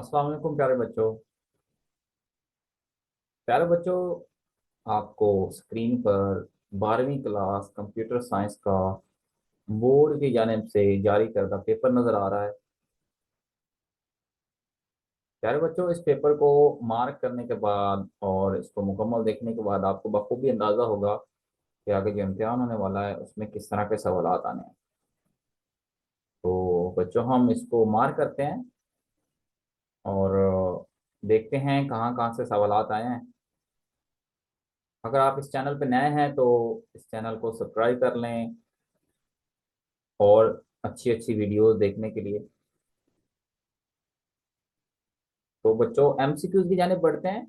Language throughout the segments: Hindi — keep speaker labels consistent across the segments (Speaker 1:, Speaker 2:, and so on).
Speaker 1: अस्सलाम वालेकुम प्यारे बच्चों, आपको स्क्रीन पर 12वीं क्लास कंप्यूटर साइंस का बोर्ड की जानिब से जारी करदा पेपर नज़र आ रहा है। प्यारे बच्चों, इस पेपर को मार्क करने के बाद और इसको मुकम्मल देखने के बाद आपको बखूबी अंदाज़ा होगा कि आगे जो इम्तिहान होने वाला है उसमें किस तरह के सवाल आने हैं। तो बच्चों, हम इसको मार्क करते हैं और देखते हैं कहाँ कहाँ से सवाल आए हैं। अगर आप इस चैनल पर नए हैं तो इस चैनल को सब्सक्राइब कर लें और अच्छी अच्छी वीडियोस देखने के लिए। तो बच्चों, एमसीक्यूज की जानिब बढ़ते हैं।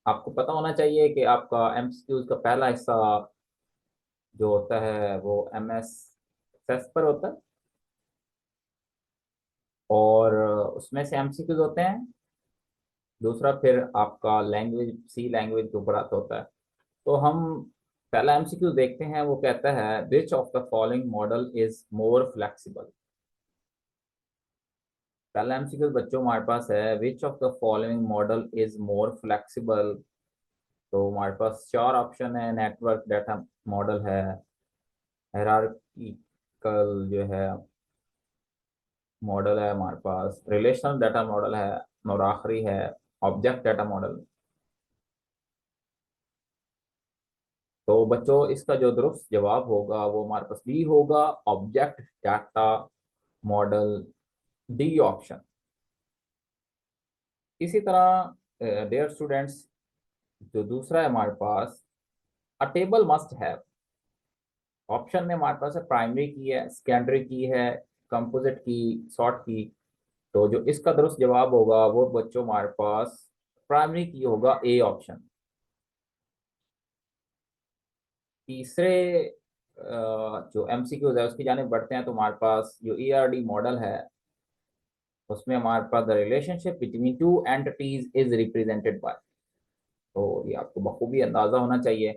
Speaker 1: आपको पता होना चाहिए कि आपका एमसीक्यूज का पहला हिस्सा जो होता है वो एमएस एक्सेस पर होता है और उसमें से एमसीक्यूज होते हैं। दूसरा फिर आपका लैंग्वेज सी लैंग्वेज के ऊपर आता होता है। तो हम पहला एमसीक्यू देखते हैं। वो कहता है विच of the following model is more flexible. पहला एमसीक्यू बच्चों हमारे पास है विच of the following model is more flexible. तो हमारे पास चार ऑप्शन है। नेटवर्क डाटा मॉडल है, हायरार्किकल जो है मॉडल है, हमारे पास रिलेशनल डाटा मॉडल है और आखिरी है ऑब्जेक्ट डाटा मॉडल। तो बच्चों, इसका जो दुरुस्त जवाब होगा वो हमारे पास डी होगा, object data model, D option. इसी तरह डियर स्टूडेंट्स, जो दूसरा है हमारे पास a table must have. Option में हमारे पास है प्राइमरी की है, सेकेंडरी की है, कंपोजिट की, सॉर्ट की। तो जो इसका दुरुस्त जवाब होगा वो बच्चों हमारे पास प्राइमरी की होगा, ए ऑप्शन। तीसरे जो एमसीक्यूज है उसकी जानिब बढ़ते हैं। तो हमारे पास जो ईआरडी मॉडल है उसमें हमारे पास the relationship between two entities is represented by. तो ये आपको बखूबी अंदाजा होना चाहिए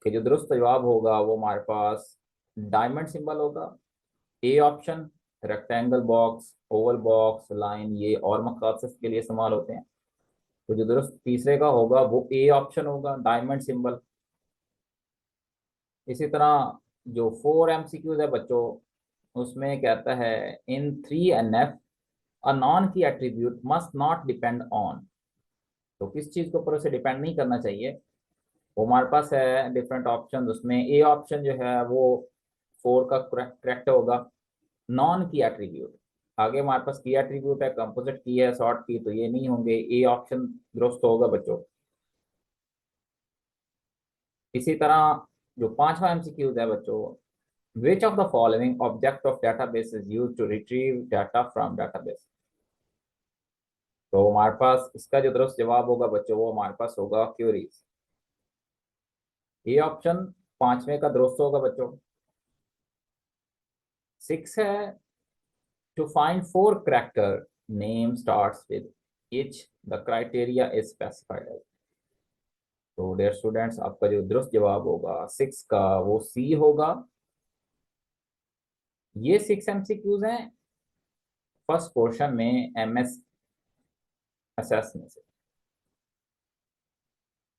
Speaker 1: कि जो दुरुस्त जवाब होगा वो हमारे पास डायमंड सिंबल होगा, A option. Rectangle box, Oval box, line ये और मकासद के लिए इस्तेमाल होते हैं। तो जो दुरुस्त तीसरे का होगा वो ए ऑप्शन होगा, डायमंड सिंबल। इसी तरह जो फोर एमसीक्यूज है बच्चों उसमें कहता है इन 3 NF अ नॉन की attribute must not depend on. तो किस चीज के ऊपर उसे डिपेंड नहीं करना चाहिए, वो हमारे पास है डिफरेंट ऑप्शन। उसमें ए ऑप्शन जो है वो फोर का करेक्ट होगा, नॉन की एट्रीब्यूट। आगे हमारे पास की एट्रीब्यूट है, कंपोजिट की है, सॉर्ट की, तो ये नहीं होंगे। ए ऑप्शन दुरुस्त होगा बच्चों। इसी तरह जो पांचवा एमसीक्यूज है बच्चों, which of the following object of database is use to retrieve data from database. तो हमारे पास इसका जो दुरुस्त जवाब होगा बच्चों वो हमारे पास होगा क्यूरीज। ये ऑप्शन पांचवे का दुरुस्त होगा बच्चों। सिक्स है to find four character name starts with which the criteria is specified. तो डियर स्टूडेंट्स, आपका जो दुरुस्त जवाब होगा सिक्स का वो सी होगा। ये 6 एमसीक्यूज हैं फर्स्ट पोर्शन में एमएस असेस में से।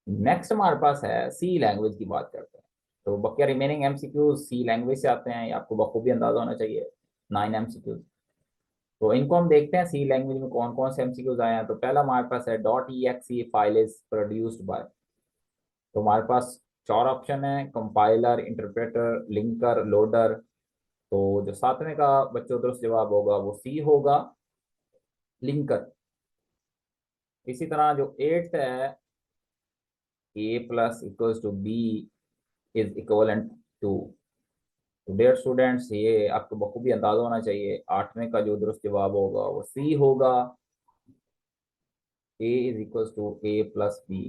Speaker 1: नेक्स्ट हमारे पास है सी लैंग्वेज की बात करते हैं। तो बकिया रिमेनिंग एमसीक्यूज सी लैंग्वेज से आते हैं, ये आपको बखूबी अंदाजा होना चाहिए। 9 एमसीक्यूज। तो इनको हम देखते हैं सी लैंग्वेज में कौन कौन से एमसीक्यूज आए हैं। तो पहला हमारे पास है dot E x E file is produced by. तो हमारे पास चार ऑप्शन है, कंपाइलर, इंटरप्रेटर, लिंकर, लोडर। तो जो सातवें का बच्चों दुरुस्त जवाब होगा वो सी होगा, लिंकर। इसी तरह जो एट्थ है, A plus equals to B is equivalent to. तो डियर स्टूडेंट्स, ये आपको बखूबी अंदाजा होना चाहिए। आठवें का जो दुरुस्त जवाब होगा वो सी होगा, A is equals to A plus B.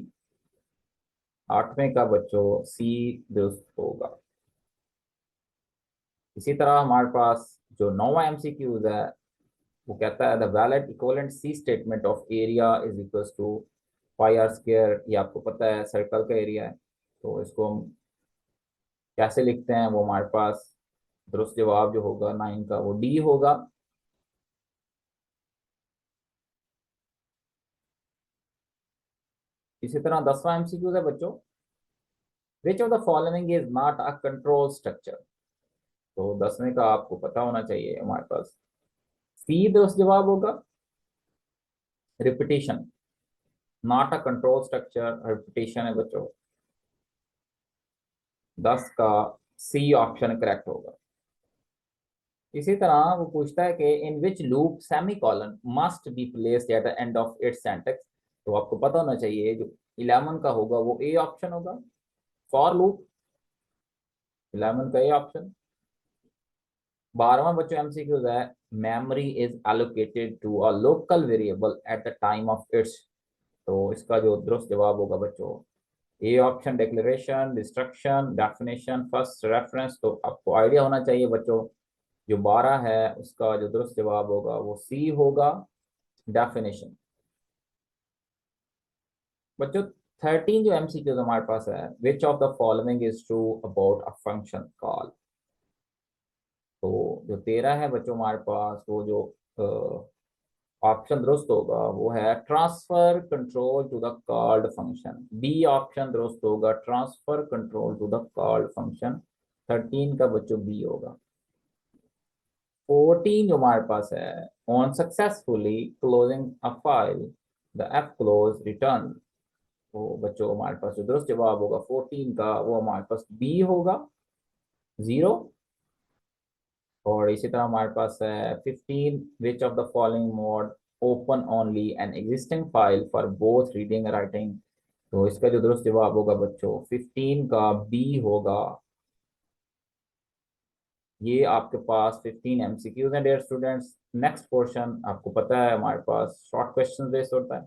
Speaker 1: आठवें का बच्चों सी दुरुस्त होगा। इसी तरह हमारे पास जो नौवा एमसीक्यूज है वो कहता है the valid equivalent C statement of area is equals to pi R square. ये आपको पता है सर्कल का एरिया है। तो इसको हम कैसे लिखते हैं, वो हमारे पास दुरुस्त जवाब जो होगा 9 का वो डी होगा। इसी तरह 10वां एमसीक्यू है बच्चों, which of the following is not a control structure. तो 10वें का आपको पता होना चाहिए हमारे पास। सी दोस्त जवाब होगा, repetition, not a control structure, repetition है बच्चों। 10 का सी ऑप्शन करेक्ट होगा। इसी तरह वो पूछता है कि in which loop semicolon must be placed at the end of its syntax. तो आपको पता होना चाहिए जो 11 का होगा वो ए ऑप्शन होगा, फॉर लूप 11 का ए ऑप्शन। 12वां बच्चों एमसीक्यूज है, memory is allocated to a local variable at the time of its. तो इसका जो दुरुस्त जवाब होगा बच्चों, A option, declaration, destruction, definition, first reference. तो आपको आइडिया होना चाहिए बच्चों, जो 12 है उसका जो दुरुस्त जवाब होगा वो सी होगा, डेफिनेशन। बच्चों 13 जो एमसीक्यूज हमारे पास है, विच of the following is true about a function call. तो जो 13 है बच्चों हमारे पास, वो जो ऑप्शन दुरुस्त होगा वो है transfer control to the called function. B option दुरुस्त होगा, transfer control to the called function. 13 का बच्चों बी होगा। 14 जो हमारे पास है, on successfully closing a file the F close return. तो बच्चों हमारे पास जो दुरुस्त जवाब होगा 14 का वो हमारे पास बी होगा, 0। और इसी तरह हमारे पास है 15, विच of the following mode open only an existing file for both reading writing. तो इसका जो दुरुस्त जवाब होगा बच्चों 15 का बी होगा। ये आपके पास 15 एमसीक्यूज हैं डियर स्टूडेंट्स। नेक्स्ट पोर्शन आपको पता है हमारे पास शॉर्ट क्वेश्चन बेस्ड होता है।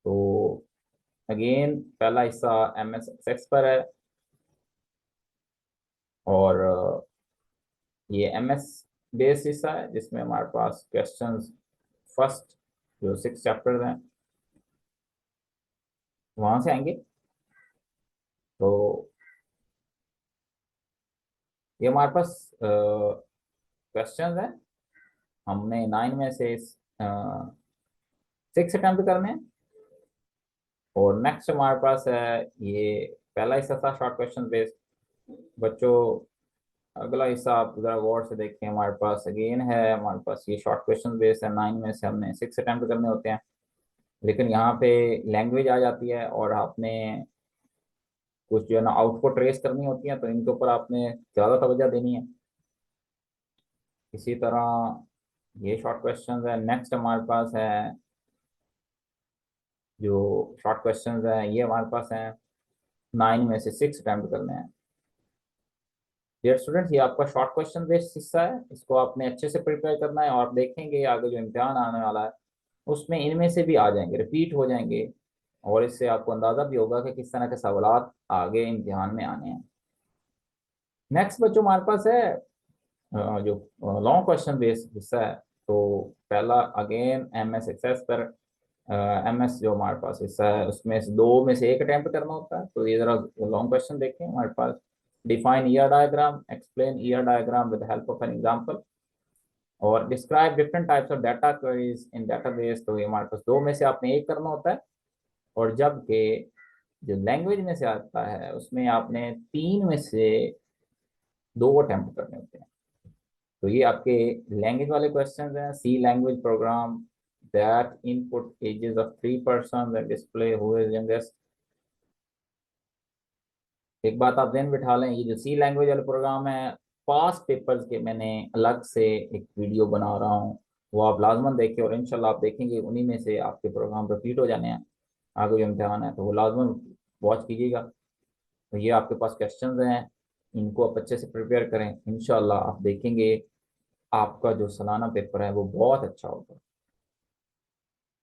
Speaker 1: तो अगेन पहला हिस्सा एमएस एक्सेस पर है, और ये एमएस बेस्ड हिस्सा है जिसमें हमारे पास क्वेश्चंस फर्स्ट जो 6 चैप्टर्स हैं वहां से आएंगे। तो ये हमारे पास क्वेश्चंस हैं, हमने 9 में से 6 अटेम्प्ट करने हैं। और नेक्स्ट हमारे पास है ये पहला हिस्सा था शॉर्ट क्वेश्चन बेस्ड। बच्चों अगला हिस्सा आप जरा गौर से देखें, हमारे पास अगेन है, हमारे पास ये शॉर्ट क्वेश्चन बेस्ड है। 9 में से हमने 6 अटेम्प्ट करने होते हैं, लेकिन यहाँ पे लैंग्वेज आ जाती है और आपने कुछ जो है ना आउटपुट ट्रेस करनी होती है, तो इनके ऊपर आपने ज़्यादा तवज्जो देनी है। इसी तरह ये शॉर्ट क्वेश्चन है। नेक्स्ट हमारे पास है जो शॉर्ट क्वेश्चन है, ये हमारे पास हैं 9 में से 6 अटेम्प्ट करने हैं। डियर स्टूडेंट्स, ये आपका शॉर्ट क्वेश्चन बेस्ड हिस्सा है, इसको आपने अच्छे से प्रिपेयर करना है। और आप देखेंगे आगे जो इम्तिहान आने वाला है उसमें इनमें से भी आ जाएंगे, रिपीट हो जाएंगे, और इससे आपको अंदाज़ा भी होगा कि किस तरह के सवाल आगे इम्तिहान में आने हैं। नेक्स्ट बच्चों हमारे पास है जो लॉन्ग क्वेश्चन बेस्ड हिस्सा है। तो पहला अगेन एमएस एक्सेस पर एमएस जो हमारे पास हिस्सा है उसमें से 2 में से 1 अटेम्प्ट करना होता है। तो ये जरा लॉन्ग क्वेश्चन देखें हमारे पास। Define ER diagram, explain ER diagram with help of an example, और describe different types of data queries in database. तो ये हमारे पास 2 में से आपने 1 करना होता है, और जबकि जो लैंग्वेज में से आता है उसमें आपने 3 में से 2 अटेम्प्ट करने होते हैं। तो ये आपके लैंग्वेज वाले क्वेश्चंस हैं। C language program that input ages of 3 person and display who is youngest. एक बात आप ध्यान बिठा लें, ये जो सी लैंग्वेज वाले प्रोग्राम है, पास्ट पेपर्स के मैंने अलग से एक वीडियो बना रहा हूँ, वो आप लाजमन देखें, और इंशाल्लाह आप देखेंगे उन्हीं में से आपके प्रोग्राम रिपीट हो जाने हैं। आगे जो इम्तिहान है तो वो लाजमन वॉच कीजिएगा। तो ये आपके पास क्वेश्चंस हैं, इनको आप अच्छे से प्रिपेयर करें, इंशाल्लाह आप देखेंगे आपका जो सालाना पेपर है वो बहुत अच्छा होगा।